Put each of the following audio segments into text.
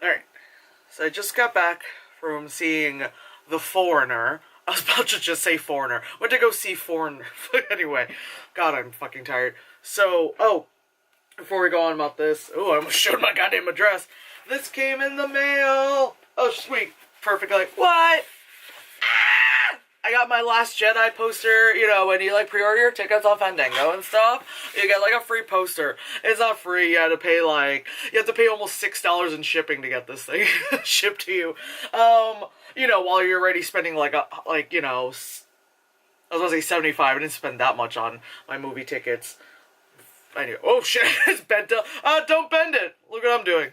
Alright, so I just got back from seeing The Foreigner. I was about to just say Foreigner. Went to go see Foreigner. Anyway, God, I'm fucking tired. So, before we go on about this, I almost showed my goddamn address. This came in the mail. Oh, sweet. Perfect. Like, what? I got my Last Jedi poster, when you pre-order your tickets on Fandango and stuff, you get a free poster. It's not free, you have to pay you have to pay almost $6 in shipping to get this thing shipped to you. While you're already spending I was gonna say 75, I didn't spend that much on my movie tickets. Anyway, oh shit, it's bent up. Don't bend it! Look what I'm doing.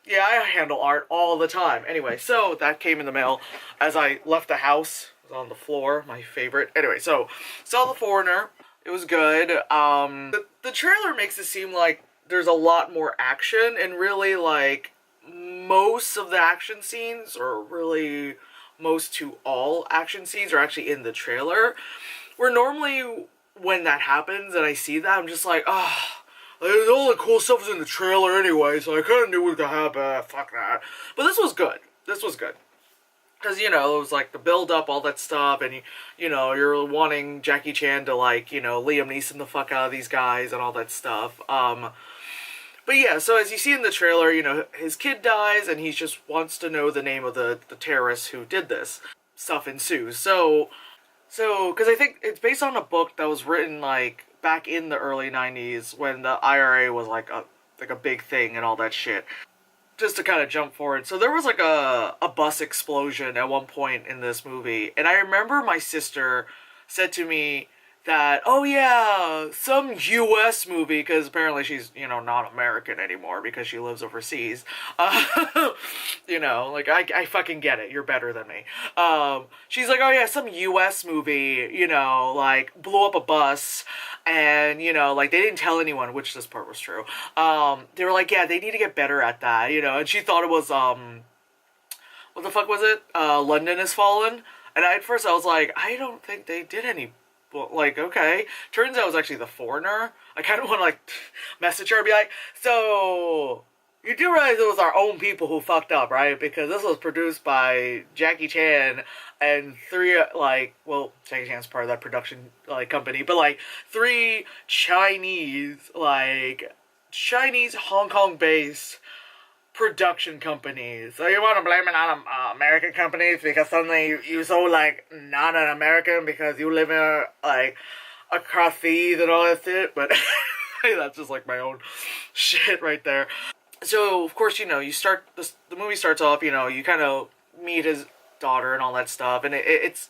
Yeah, I handle art all the time. Anyway, so that came in the mail as I left the house. On the floor, my favorite. Anyway, so saw The Foreigner. It was good. The trailer makes it seem like there's a lot more action, and really most of the action scenes, or really most to all action scenes, are actually in the trailer. Where normally when that happens and I see that, I'm just like, all the cool stuff was in the trailer anyway, so I kind of knew what would happen. Fuck that. But this was good. This was good. Because, it was the build-up, all that stuff, and, you're wanting Jackie Chan to, Liam Neeson the fuck out of these guys and all that stuff. But yeah, so as you see in the trailer, his kid dies, and he just wants to know the name of the terrorists who did this. Stuff ensues. So, because I think it's based on a book that was written, back in the early 90s, when the IRA was, a big thing and all that shit. Just to kind of jump forward, so there was a bus explosion at one point in this movie, and I remember my sister said to me that, oh yeah, some US movie, because apparently she's, not American anymore because she lives overseas. I fucking get it, you're better than me. She's like, oh yeah, some US movie, blew up a bus, and, they didn't tell anyone, which this part was true. They were like, yeah, they need to get better at that, and she thought it was, what the fuck was it? London Has Fallen? And at first I was like, I don't think they did any. Well, okay. Turns out it was actually The Foreigner. I kind of want to, message her and be like, so, you do realize it was our own people who fucked up, right? Because this was produced by Jackie Chan and three, Jackie Chan's part of that production, company, but, three Chinese, Hong Kong-based production companies. So you want to blame it on American companies because suddenly you're so not an American because you live in across seas and all that shit. But that's just my own shit right there. So of course you start the movie starts off. You kind of meet his daughter and all that stuff, and it's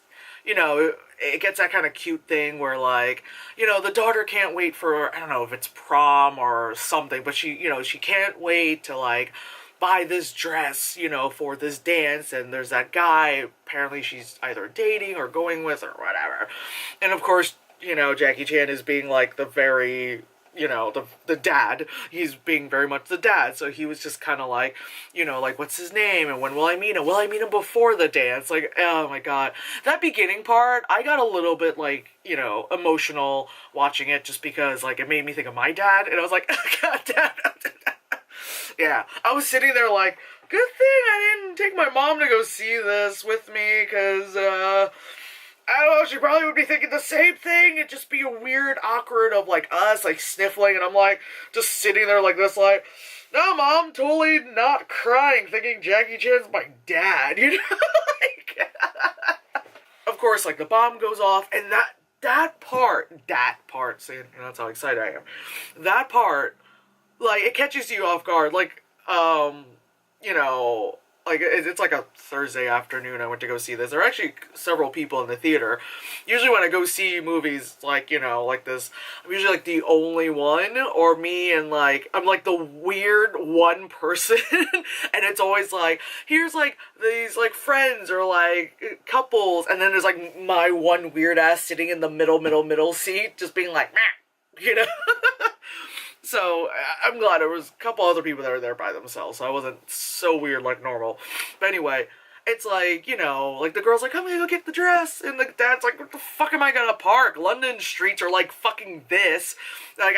it gets that kind of cute thing where the daughter can't wait for, I don't know if it's prom or something, but she can't wait to buy this dress, for this dance, and there's that guy apparently she's either dating or going with or whatever. And of course, Jackie Chan is being the very, the dad. He's being very much the dad, so he was just kind of what's his name, and when will I meet him? Will I meet him before the dance? Oh my god. That beginning part, I got a little bit, emotional watching it, just because, it made me think of my dad, and I was like, god, dad. Yeah, I was sitting there good thing I didn't take my mom to go see this with me, because, I don't know, she probably would be thinking the same thing. It'd just be a weird, awkward of, us, sniffling, and I'm, just sitting there this, no, Mom, totally not crying, thinking Jackie Chan's my dad, Of course, the bomb goes off, and that part, see, that's how excited I am. That part, it catches you off guard, it's a Thursday afternoon, I went to go see this. There are actually several people in the theater. Usually when I go see movies, this, I'm usually, the only one, or me and, I'm, the weird one person, and it's always, here's, these, friends, or, couples, and then there's, my one weird ass sitting in the middle seat, just being meh, So, I'm glad there was a couple other people that were there by themselves, so I wasn't so weird like normal. But anyway, it's like, you know, like the girl's like, I'm gonna go get the dress, and the dad's like, what the fuck am I gonna park? London streets are like fucking this. Like,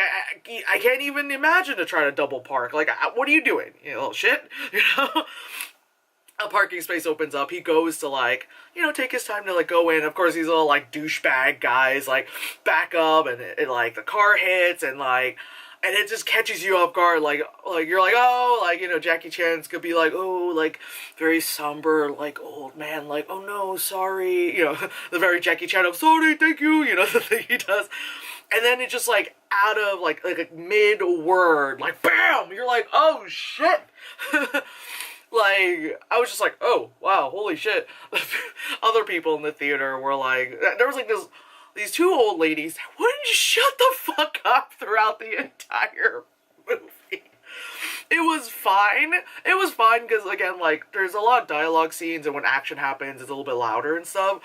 I can't even imagine to try to double park. Like, what are you doing? You little shit, you know? A parking space opens up. He goes to, like, you know, take his time to, like, go in. Of course, these little, like, douchebag guys, like, back up, and like, the car hits, and, like, and it just catches you off guard. Like, you're like, oh, like, you know, Jackie Chan's could be like, oh, like, very somber, like, old man, like, oh, no, sorry. You know, the very Jackie Chan of, sorry, thank you, you know, the thing he does. And then it just, like, out of, like a mid-word, like, bam! You're like, oh, shit! Like, I was just like, oh, wow, holy shit. Other people in the theater were like, there was like these two old ladies that wouldn't shut the fuck up throughout the entire movie. It was fine. It was fine because, again, like, there's a lot of dialogue scenes, and when action happens, it's a little bit louder and stuff.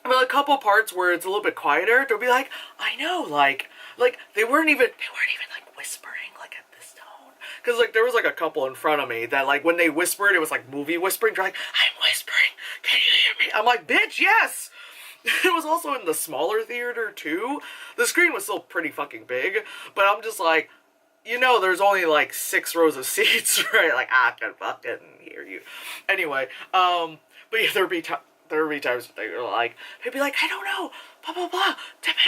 But a couple parts where it's a little bit quieter, they'll be like, I know, like, they weren't even, like, whispering, like, at this tone. Because, like, there was, like, a couple in front of me that, like, when they whispered, it was, like, movie whispering. They're like, I'm whispering. Can you hear me? I'm like, bitch, yes! It was also in the smaller theater, too. The screen was still pretty fucking big, but I'm just like, you know, there's only, like, 6 rows of seats, right? Like, I can fucking hear you. Anyway, but yeah, there'd be times they were like, they'd be like, I don't know, blah, blah, blah,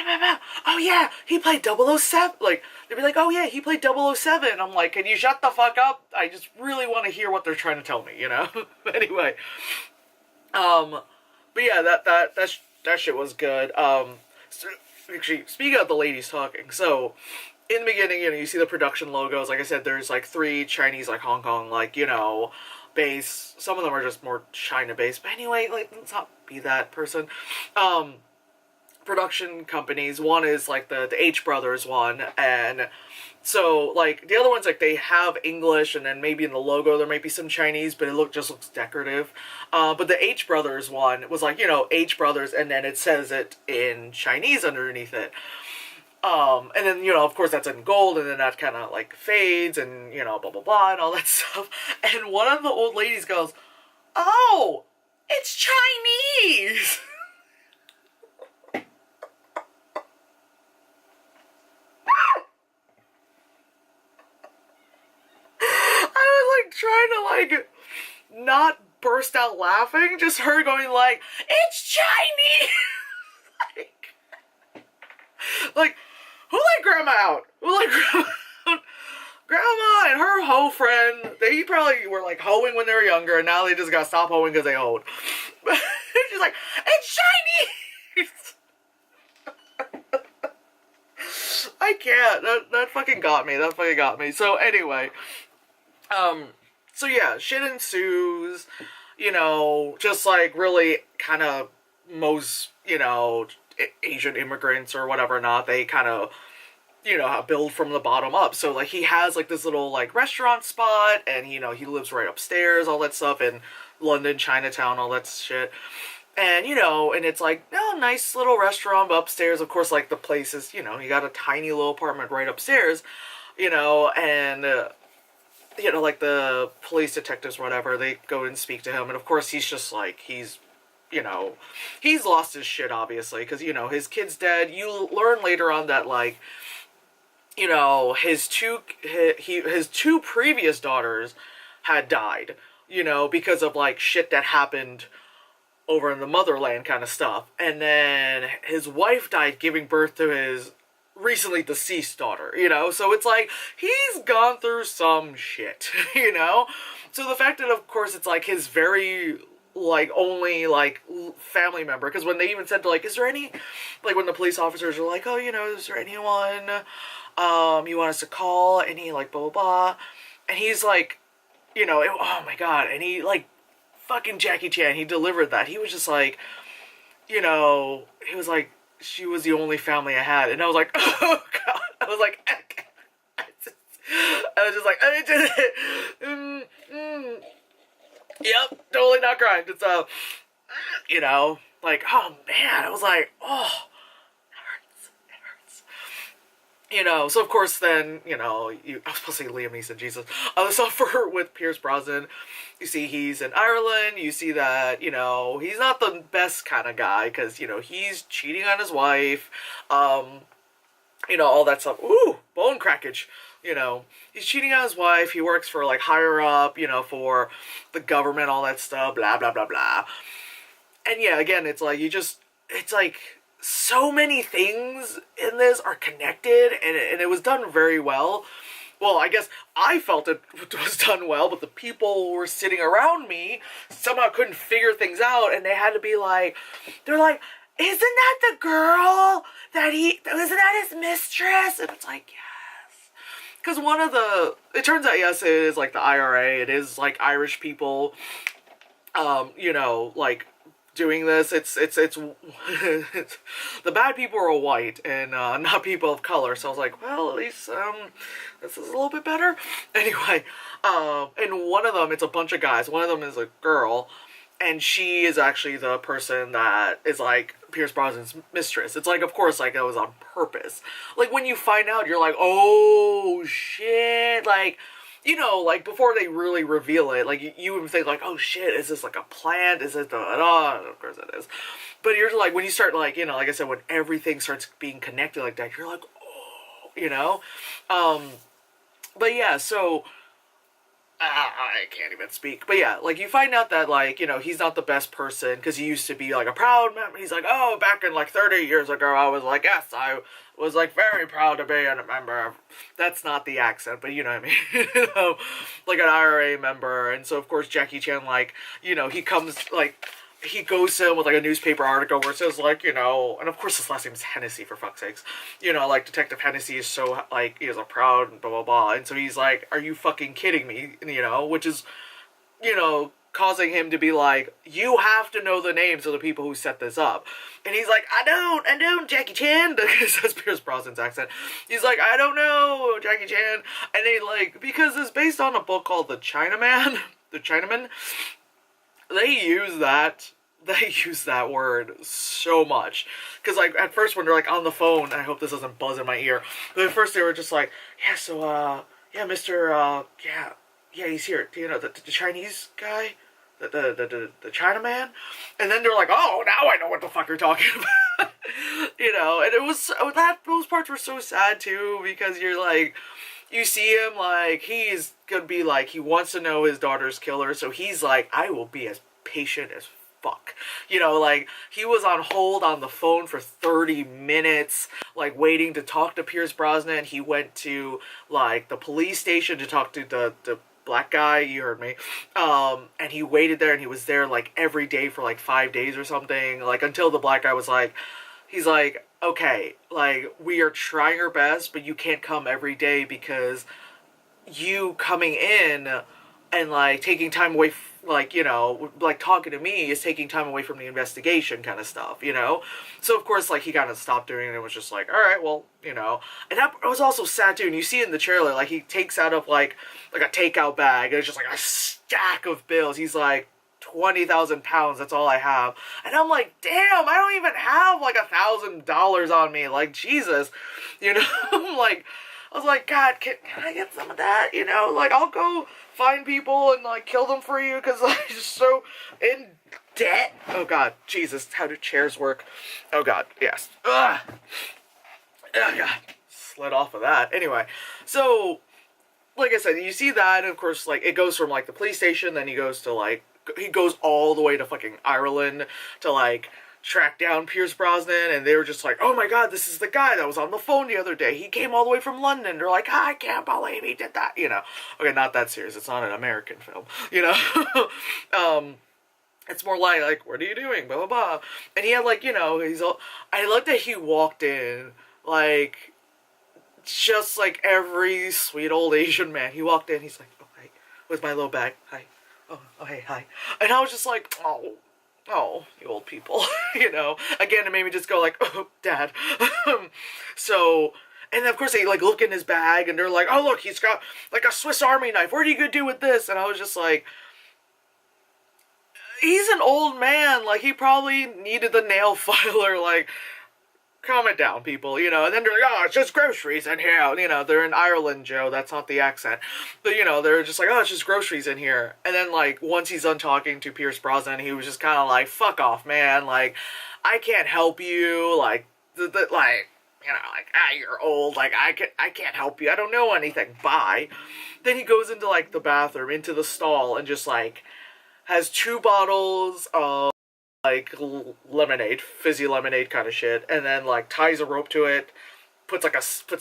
blah, blah. Oh yeah, he played 007, like, they'd be like, oh yeah, he played 007, I'm like, can you shut the fuck up? I just really want to hear what they're trying to tell me, you know? Anyway, but yeah, that shit was good. So, actually, speaking of the ladies talking, so, in the beginning, you know, you see the production logos, like I said, there's, like, 3 Chinese, like, Hong Kong, like, you know, base. Some of them are just more China based, but anyway, like, let's not be that person. Production companies, one is like the H Brothers one, and so, like, the other ones, like, they have English, and then maybe in the logo there might be some Chinese, but it just looks decorative. But the H Brothers one was like, you know, H Brothers, and then it says it in Chinese underneath it. And then, you know, of course that's in gold, and then that kind of, like, fades, and, you know, blah, blah, blah, and all that stuff. And one of the old ladies goes, oh, it's Chinese! I was, like, trying to, like, not burst out laughing, just her going, like, it's Chinese! like, who let Grandma out? Who let Grandma out? Grandma and her hoe friend, they probably were, like, hoeing when they were younger, and now they just gotta stop hoeing because they hoed. She's like, it's Chinese! I can't. That fucking got me. That fucking got me. So, anyway. So yeah, shit ensues. You know, just, like, really kind of most, you know, Asian immigrants or whatever not, they kind of, you know, build from the bottom up. So, like, he has, like, this little, like, restaurant spot, and, you know, he lives right upstairs, all that stuff, in London, Chinatown, all that shit. And, you know, and it's like, oh, nice little restaurant upstairs. Of course, like, the place is, you know, you got a tiny little apartment right upstairs, you know, and, you know, like, the police detectives, whatever, they go and speak to him, and of course, he's just, like, he's, you know, he's lost his shit, obviously, because, you know, his kid's dead. You learn later on that, like, you know, his two previous daughters had died, you know, because of, like, shit that happened over in the motherland kind of stuff. And then his wife died giving birth to his recently deceased daughter, you know? So it's like, he's gone through some shit, you know? So the fact that, of course, it's, like, his very, like, only, like, family member, because when they even said, like, is there any, like, when the police officers are like, oh, you know, is there anyone, you want us to call, any, like, blah, blah, blah, and he's like, you know, oh my god, and he, like, fucking Jackie Chan, he delivered that. He was just like, you know, he was like, she was the only family I had, and I was like, oh god, I was like, I was just like, yep, totally not crying. It's, you know, like, oh man, I was like, oh, it hurts. So of course then, I was supposed to say Liam Neeson, Jesus. So for with Pierce Brosnan, you see he's in Ireland, you see that, he's not the best kind of guy, because, he's cheating on his wife, all that stuff. Ooh, bone crackage. He's cheating on his wife, he works for, like, higher up, for the government, all that stuff, blah, blah, blah, blah. And yeah, again, it's like, so many things in this are connected, and it was done very well. Well, I guess I felt it was done well, but the people who were sitting around me somehow couldn't figure things out, and they had to be like, they're like, isn't that the girl isn't that his mistress? And it's like, yes. Because it turns out, yes, it is like the IRA, it is like Irish people, like, doing this. It's the bad people are white and not people of color, so I was like, well, at least this is a little bit better. Anyway, and one of them, it's a bunch of guys, one of them is a girl, and she is actually the person that is like Pierce Brosnan's mistress. It's like, of course, like, it was on purpose. Like, when you find out, you're like, oh shit, like, like, before they really reveal it, like, you would think, like, oh, shit, is this, like, a plant? Is it of course it is. But you're, like, when you start, like, like I said, when everything starts being connected like that, you're like, oh, but yeah, so, I can't even speak. But yeah, like, you find out that, like, he's not the best person, because he used to be, like, a proud member. He's like, oh, back in, like, 30 years ago, I was like, yes, I was, like, very proud to be a member. That's not the accent, but you know what I mean. Like, an IRA member. And so, of course, Jackie Chan, like, he comes, like, he goes to him with, like, a newspaper article where it says, like, and of course his last name is Hennessy, for fuck's sakes. Like, Detective Hennessy is so, like, he is a proud blah, blah, blah. And so he's like, are you fucking kidding me? Which is, causing him to be like, you have to know the names of the people who set this up. And he's like, I don't, Jackie Chan. That's Pierce Brosnan's accent. He's like, I don't know, Jackie Chan. And they, like, because it's based on a book called The Chinaman, The Chinaman, they use that word so much. Because, like, at first when they're, like, on the phone, and I hope this doesn't buzz in my ear, but at first they were just like, yeah, so, yeah, Mr., yeah, he's here. The Chinese guy? The Chinaman? And then they're like, oh, now I know what the fuck you're talking about. And it was, those parts were so sad, too, because you're like, you see him, like, he's gonna be like, he wants to know his daughter's killer, so he's like, I will be as patient as fuck. Like, he was on hold on the phone for 30 minutes, like, waiting to talk to Pierce Brosnan. He went to, like, the police station to talk to the black guy, you heard me, and he waited there, and he was there, like, every day for, like, 5 days or something, like, until the black guy was like, he's like, okay, like, we are trying our best, but you can't come every day because you coming in and, like, taking time away, like, like, talking to me is taking time away from the investigation kind of stuff, So, of course, like, he kind of stopped doing it and was just like, all right, well, And that was also sad, too. And you see it in the trailer, like, he takes out of, like a takeout bag, and it's just, like, a stack of bills. He's like, 20,000 pounds, that's all I have. And I'm like, damn, I don't even have, like, $1,000 on me. Like, Jesus. I'm like, I was like, God, can I get some of that? Like, I'll go find people and, like, kill them for you, because I'm just so in debt. Oh, God, Jesus, how do chairs work? Oh, God, yes. Ugh. Oh, God, slid off of that. Anyway, so, like I said, you see that, and of course, like, it goes from, like, the police station, then he goes to, like, he goes all the way to fucking Ireland to, like, track down Pierce Brosnan, and they were just like, oh my God, this is the guy that was on the phone the other day. He came all the way from London. They're like, I can't believe he did that, Okay, not that serious. It's not an American film, It's more like, what are you doing? Blah, blah, blah. And he had, like, he's all, I like that he walked in, like, just like every sweet old Asian man. He walked in, he's like, oh, hey, with my little bag, hi. Oh, hey, hi. And I was just like, oh, you old people, Again, it made me just go like, oh, Dad. So, and of course they, like, look in his bag, and they're like, oh, look, he's got, like, a Swiss Army knife. What are you gonna do with this? And I was just like, he's an old man. Like, he probably needed the nail filer, like, calm it down, people, you know, and then they're like, oh, it's just groceries in here, you know, they're in Ireland, Joe, that's not the accent, but, you know, they're just like, oh, it's just groceries in here, and then, like, once he's done talking to Pierce Brosnan, he was just kind of like, fuck off, man, like, I can't help you, like, like, you know, like, you're old, like, I can't help you, I don't know anything, bye. Then he goes into, like, the bathroom, into the stall, and just, like, has 2 bottles of, like, lemonade, fizzy lemonade kind of shit, and then, like, ties a rope to it, puts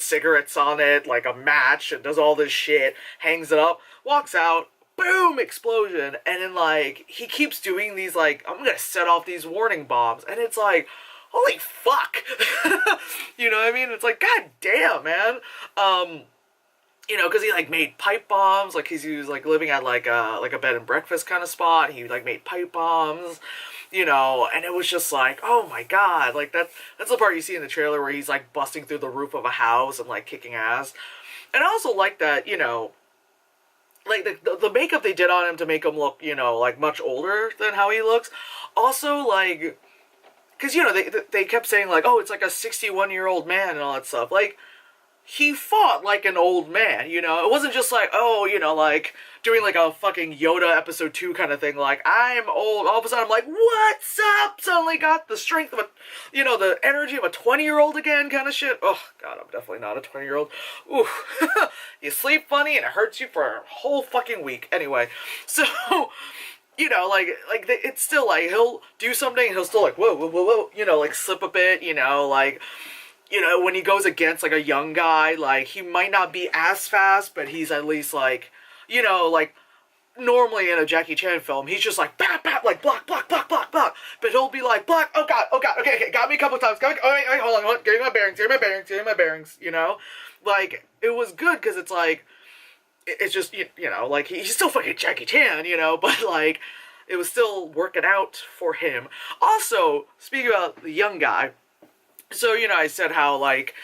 cigarettes on it, like a match, and does all this shit, hangs it up, walks out, boom, explosion, and then, like, he keeps doing these, like, I'm gonna set off these warning bombs, and it's like, holy fuck, you know what I mean? It's like, god damn, man, you know, because he, like, made pipe bombs, like, he was, like, living at, like a bed and breakfast kind of spot, and he, like, made pipe bombs, you know, and it was just like, oh my god, like, that's the part you see in the trailer where he's, like, busting through the roof of a house and, like, kicking ass, and I also like that, you know, like, the makeup they did on him to make him look, you know, like, much older than how he looks, also, like, because, you know, they kept saying, like, oh, it's like a 61-year-old man and all that stuff, like, he fought like an old man, you know? It wasn't just like, oh, you know, like, doing like a fucking Yoda episode 2 kind of thing, like, I'm old, all of a sudden I'm like, what's up? Suddenly got the strength of a, you know, the energy of a 20-year-old again kind of shit. Oh, God, I'm definitely not a 20-year-old. Ooh, you sleep funny and it hurts you for a whole fucking week. Anyway, so, you know, like, it's still like, he'll do something and he'll still like, whoa, whoa, whoa, whoa, you know, like, slip a bit, you know, like, you know, when he goes against, like, a young guy, like, he might not be as fast, but he's at least, like, you know, like, normally in a Jackie Chan film, he's just like, bap, bap, like, block, block, block, block, block, but he'll be like, block, oh god, okay, got me a couple times, got me, wait, hold on, getting my bearings, you know, like, it was good, because it's like, it's just, you know, like, he's still fucking Jackie Chan, you know, but, like, it was still working out for him. Also, speaking about the young guy, so, you know, I said how, like,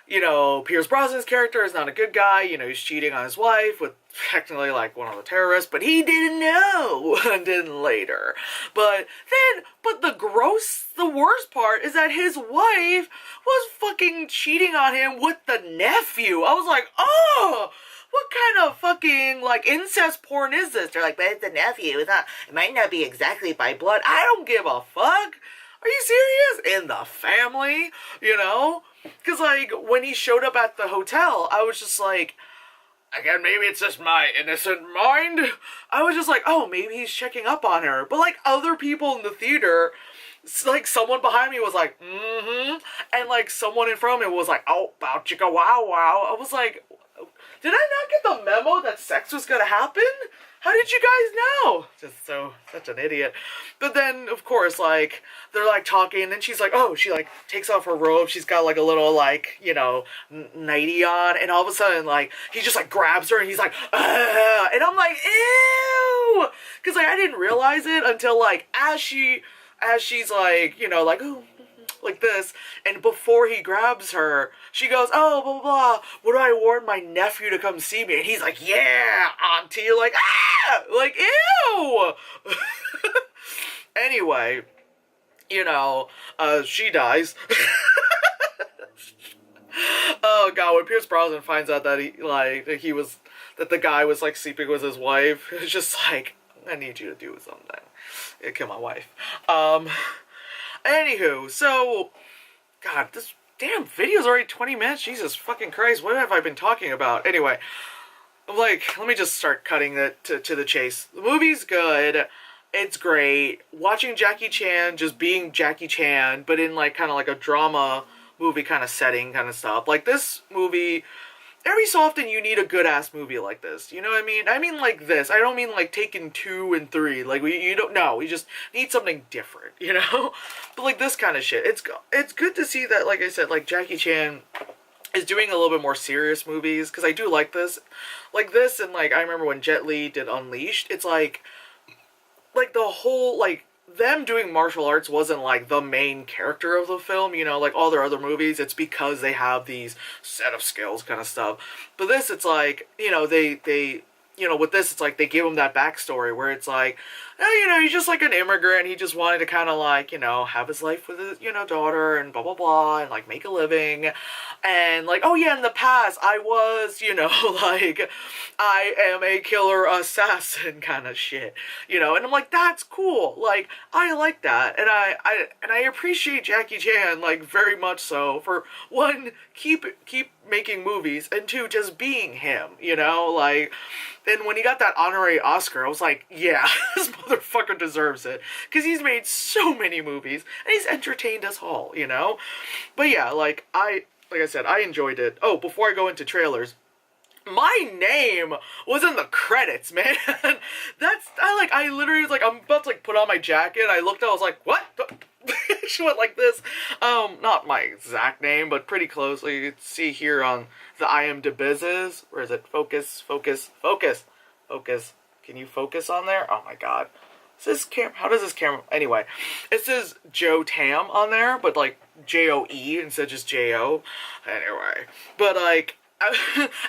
you know, Pierce Brosnan's character is not a good guy, you know, he's cheating on his wife with technically, like, one of the terrorists, but he didn't know until later. But the worst part is that his wife was fucking cheating on him with the nephew. I was like, oh, what kind of fucking, like, incest porn is this? They're like, but it's the nephew, it might not be exactly by blood. I don't give a fuck. Are you serious? In the family, you know? Because, like, when he showed up at the hotel, I was just like, again, maybe it's just my innocent mind. I was just like, oh, maybe he's checking up on her. But, like, other people in the theater, like, someone behind me was like, mm-hmm. And, like, someone in front of me was like, oh, bow chicka wow wow. I was like, did I not get the memo that sex was gonna happen? How did you guys know? Just such an idiot. But then, of course, like, they're, like, talking, and then she's like, oh, she, like, takes off her robe, she's got, like, a little, like, you know, nightie on, and all of a sudden, like, he just, like, grabs her, and he's like, ugh, and I'm like, ew! Because, like, I didn't realize it until, like, as she's, like, you know, like, ooh, like this, and before he grabs her, she goes, oh, blah, blah, blah, what do I warn my nephew to come see me? And he's like, yeah, auntie, like, ah, like, ew! Anyway, you know, she dies. Oh, God, when Pierce Brosnan finds out that that the guy was, like, sleeping with his wife, it's just like, I need you to do something. Kill my wife. Anywho, so, God, this damn video's already 20 minutes. Jesus fucking Christ, what have I been talking about? Anyway, like, let me just start cutting it to the chase. The movie's good. It's great. Watching Jackie Chan just being Jackie Chan, but in, like, kind of like a drama movie kind of setting kind of stuff. Like, this movie, every so often you need a good-ass movie like this. You know what I mean? I mean like this. I don't mean like Taken 2 and 3. Like, you don't know. We just need something different, you know? But like this kind of shit. It's good to see that, like I said, like Jackie Chan is doing a little bit more serious movies. Because I do like this. Like this and like, I remember when Jet Li did Unleashed. It's like the whole, like, them doing martial arts wasn't, like, the main character of the film, you know, like all their other movies, it's because they have these set of skills kind of stuff. But this, it's like, you know, they you know, with this, it's like they give him that backstory where it's like, oh, you know, he's just like an immigrant. He just wanted to kind of like, you know, have his life with his, you know, daughter and blah, blah, blah, and like make a living. And like, oh yeah, in the past, I was, you know, like, I am a killer assassin kind of shit, you know, and I'm like, that's cool. Like, I like that. And I appreciate Jackie Chan, like, very much so for one, keep making movies, and two, just being him, you know, like, and when he got that honorary Oscar, I was like, yeah, this motherfucker deserves it. Because he's made so many movies, and he's entertained us all, you know? But yeah, like I said, I enjoyed it. Oh, before I go into trailers, my name was in the credits, man. I literally was like, I'm about to like put on my jacket. I looked I was like, what? She went like this. Not my exact name, but pretty closely. You can see here on the IMDb's. Where is it? Focus. Can you focus on there? Oh my god. How does this camera, anyway, it says Joe Tam on there, but like Joe instead of just Jo. Anyway, but like,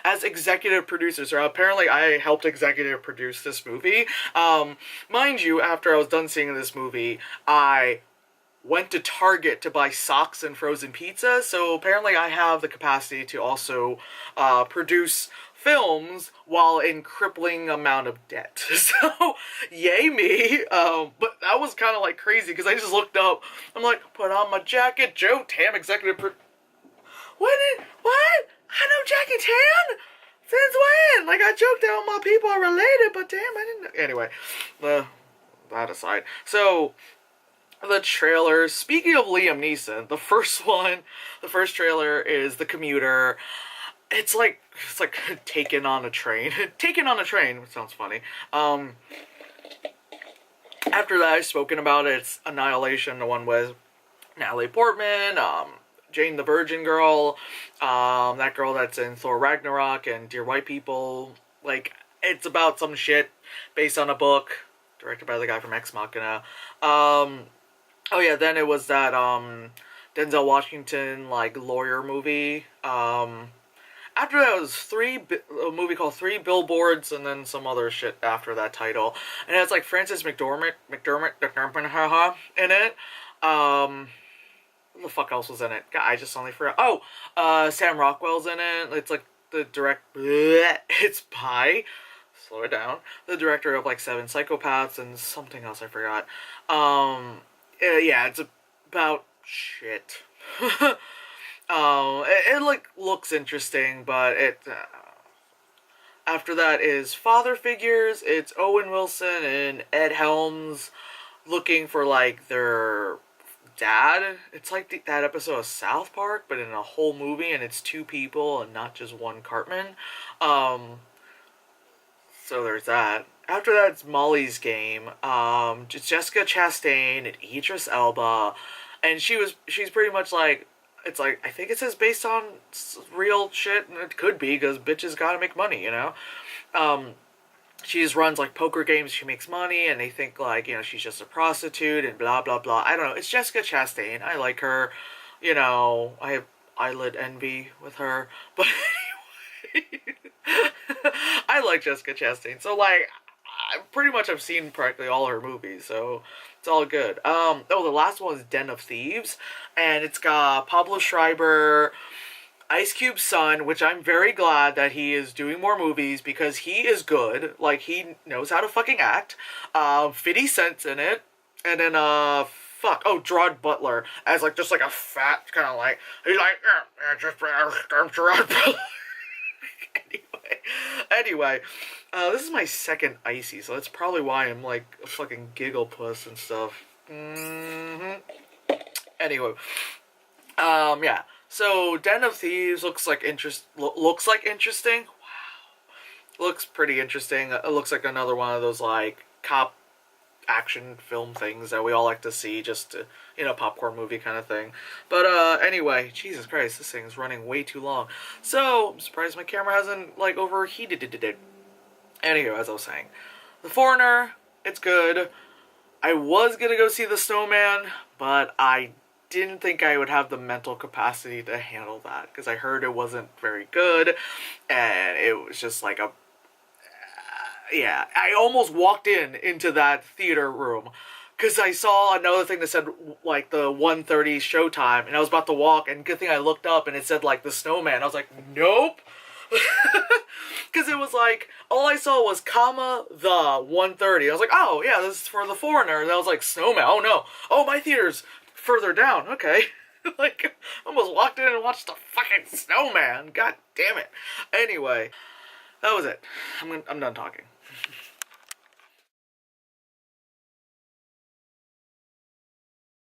as executive producers, or apparently I helped executive produce this movie. Mind you, after I was done seeing this movie, I went to Target to buy socks and frozen pizza, so apparently I have the capacity to also produce films while in crippling amount of debt. So, yay me. But that was kind of like crazy, because I just looked up, I'm like, put on my jacket, Joe Tam, executive What? I know Jackie Chan? Since when? Like, I joked that all my people are related, but damn, I didn't know. Anyway, that aside. So, the trailers. Speaking of Liam Neeson, the first trailer is The Commuter. It's like Taken on a Train. Taken on a Train, which sounds funny. After that, I've spoken about it. It's Annihilation, the one with Natalie Portman, Jane the Virgin Girl, that girl that's in Thor Ragnarok and Dear White People. Like, it's about some shit based on a book, directed by the guy from Ex Machina. Oh yeah, then it was that, Denzel Washington, like, lawyer movie. After that was a movie called Three Billboards, and then some other shit after that title. And it has, like, Frances McDormand in it. What the fuck else was in it? God, I just suddenly forgot. Oh, Sam Rockwell's in it. It's, like, it's by... Slow it down. The director of, like, Seven Psychopaths and something else I forgot. Yeah, it's about shit. It like looks interesting, but it after that is Father Figures. It's Owen Wilson and Ed Helms looking for like their dad. It's like that episode of South Park, but in a whole movie, and it's two people and not just one Cartman. So there's that. After that, it's Molly's Game. Jessica Chastain and Idris Elba, and she's pretty much like, it's like, I think it says based on real shit, and it could be, because bitches gotta make money, you know? She just runs, like, poker games, she makes money, and they think, like, you know, she's just a prostitute, and blah, blah, blah. I don't know, it's Jessica Chastain, I like her, you know, I have eyelid envy with her, but anyway, I like Jessica Chastain, so, like, I've seen practically all her movies, so it's all good. The last one is Den of Thieves, and it's got Pablo Schreiber, Ice Cube's son, which I'm very glad that he is doing more movies, because he is good. Like, he knows how to fucking act. 50 Cent's in it, and then, Gerard Butler, as, like, just, like, a fat, kind of, like, he's like, I'm Gerard Butler. Anyway, this is my second icy, so that's probably why I'm like a fucking giggle puss and stuff. Anyway, yeah. So Den of Thieves looks like interesting. Wow, looks pretty interesting. It looks like another one of those like cop action film things that we all like to see, just to, you know, popcorn movie kind of thing. But anyway, Jesus Christ, this thing's running way too long. So I'm surprised my camera hasn't like overheated it. Anyway, as I was saying, The Foreigner, it's good. I was gonna go see The Snowman, but I didn't think I would have the mental capacity to handle that, because I heard it wasn't very good, and it was just like yeah, I almost walked into that theater room because I saw another thing that said like the 1:30 showtime, and I was about to walk, and good thing I looked up and it said like the snowman. I was like, nope. Because it was like, all I saw was comma the 1:30. I was like, oh yeah, this is for the Foreigner. And I was like, snowman, oh no. Oh, my theater's further down. Okay. Like, almost walked in and watched the fucking snowman. God damn it. Anyway, that was it. I'm done talking.